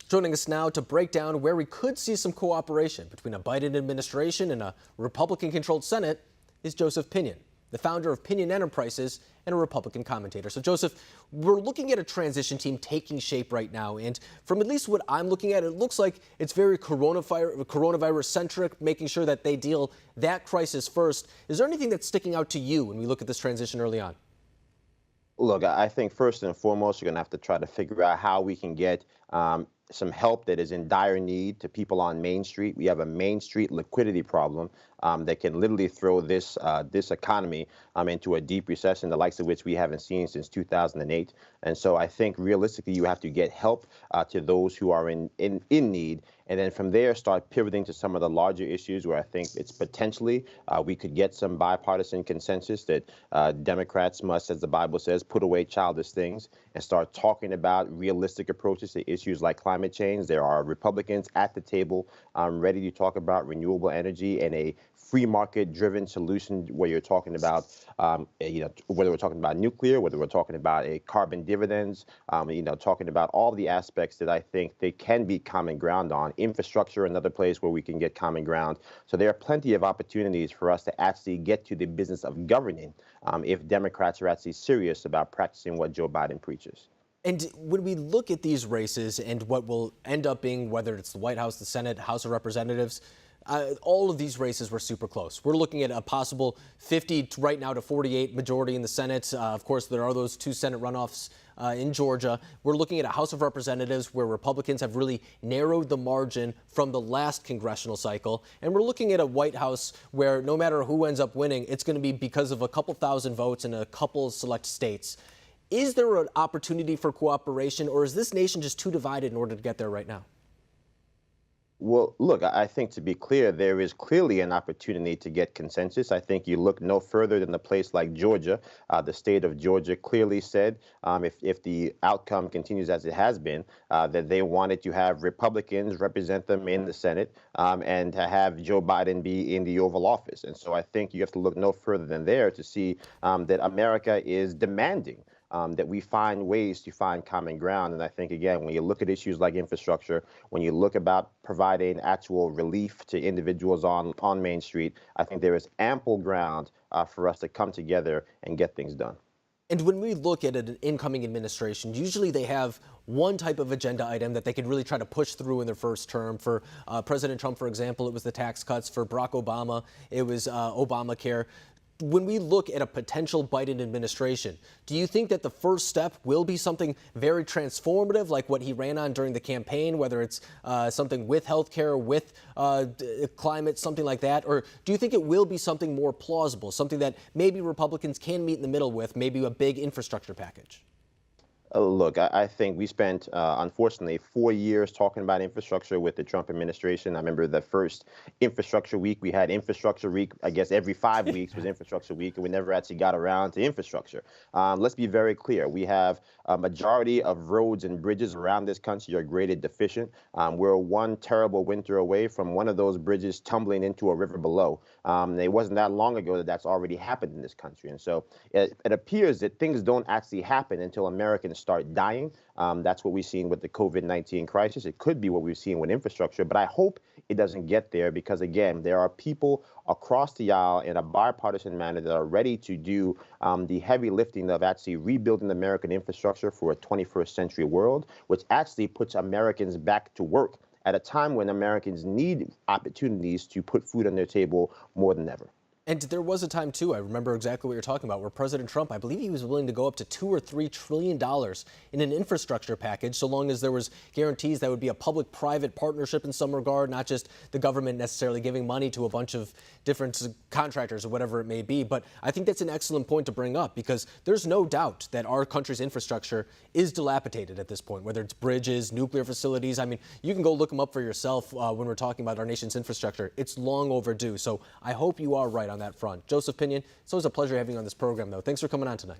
Joining us now to break down where we could see some cooperation between a Biden administration and a Republican-controlled Senate is Joseph Pinion, the founder of Pinion Enterprises and a Republican commentator. So, Joseph, we're looking at a transition team taking shape right now, and from at least what I'm looking at, it looks like it's very coronavirus-centric, making sure that they deal that crisis first. Is there anything that's sticking out to you when we look at this transition early on? Look, I think first and foremost, you're going to have to try to figure out how we can get some help that is in dire need to people on Main Street. We have a Main Street liquidity problem that can literally throw this economy into a deep recession, the likes of which we haven't seen since 2008. And so I think realistically, you have to get help to those who are in need. And then from there, start pivoting to some of the larger issues where I think it's potentially we could get some bipartisan consensus that Democrats must, as the Bible says, put away childish things and start talking about realistic approaches to issues like climate change. There are Republicans at the table ready to talk about renewable energy and a free market driven solution where you're talking about, whether we're talking about nuclear, whether we're talking about a carbon dividends, talking about all the aspects that I think they can be common ground on. Infrastructure, another place where we can get common ground. So there are plenty of opportunities for us to actually get to the business of governing if Democrats are actually serious about practicing what Joe Biden preaches. And when we look at these races and what will end up being, whether it's the White House, the Senate, House of Representatives, all of these races were super close. We're looking at a possible 50 right now to 48 majority in the Senate. Of course, there are those two Senate runoffs in Georgia. We're looking at a House of Representatives where Republicans have really narrowed the margin from the last congressional cycle. And we're looking at a White House where no matter who ends up winning, it's going to be because of a couple thousand votes in a couple select states. Is there an opportunity for cooperation, or is this nation just too divided in order to get there right now? Well, look, I think to be clear, there is clearly an opportunity to get consensus. I think you look no further than a place like Georgia. The state of Georgia clearly said if the outcome continues as it has been, that they wanted to have Republicans represent them in the Senate and to have Joe Biden be in the Oval Office. And so I think you have to look no further than there to see that America is demanding that we find ways to find common ground. And I think, again, when you look at issues like infrastructure, when you look about providing actual relief to individuals on Main Street, I think there is ample ground for us to come together and get things done. And when we look at an incoming administration, usually they have one type of agenda item that they could really try to push through in their first term. For President Trump, for example, it was the tax cuts. For Barack Obama, it was Obamacare. When we look at a potential Biden administration, do you think that the first step will be something very transformative, like what he ran on during the campaign, whether it's something with healthcare, with climate, something like that? Or do you think it will be something more plausible, something that maybe Republicans can meet in the middle with, maybe a big infrastructure package? Look, I think we spent, unfortunately, 4 years talking about infrastructure with the Trump administration. I remember the first infrastructure week, we had infrastructure week, I guess every 5 weeks was infrastructure week, and we never actually got around to infrastructure. Let's be very clear. We have a majority of roads and bridges around this country are graded deficient. We're one terrible winter away from one of those bridges tumbling into a river below. It wasn't that long ago that that's already happened in this country. And so it appears that things don't actually happen until Americans start dying. That's what we've seen with the COVID-19 crisis. It could be what we've seen with infrastructure, but I hope it doesn't get there because, again, there are people across the aisle in a bipartisan manner that are ready to do the heavy lifting of actually rebuilding American infrastructure for a 21st century world, which actually puts Americans back to work at a time when Americans need opportunities to put food on their table more than ever. And there was a time, too, I remember exactly what you're talking about, where President Trump, I believe he was willing to go up to $2 or $3 trillion in an infrastructure package, so long as there was guarantees that would be a public-private partnership in some regard, not just the government necessarily giving money to a bunch of different contractors or whatever it may be. But I think that's an excellent point to bring up, because there's no doubt that our country's infrastructure is dilapidated at this point, whether it's bridges, nuclear facilities. I mean, you can go look them up for yourself when we're talking about our nation's infrastructure. It's long overdue. So I hope you are right on that front. Joseph Pinion, it's always a pleasure having you on this program, though. Thanks for coming on tonight.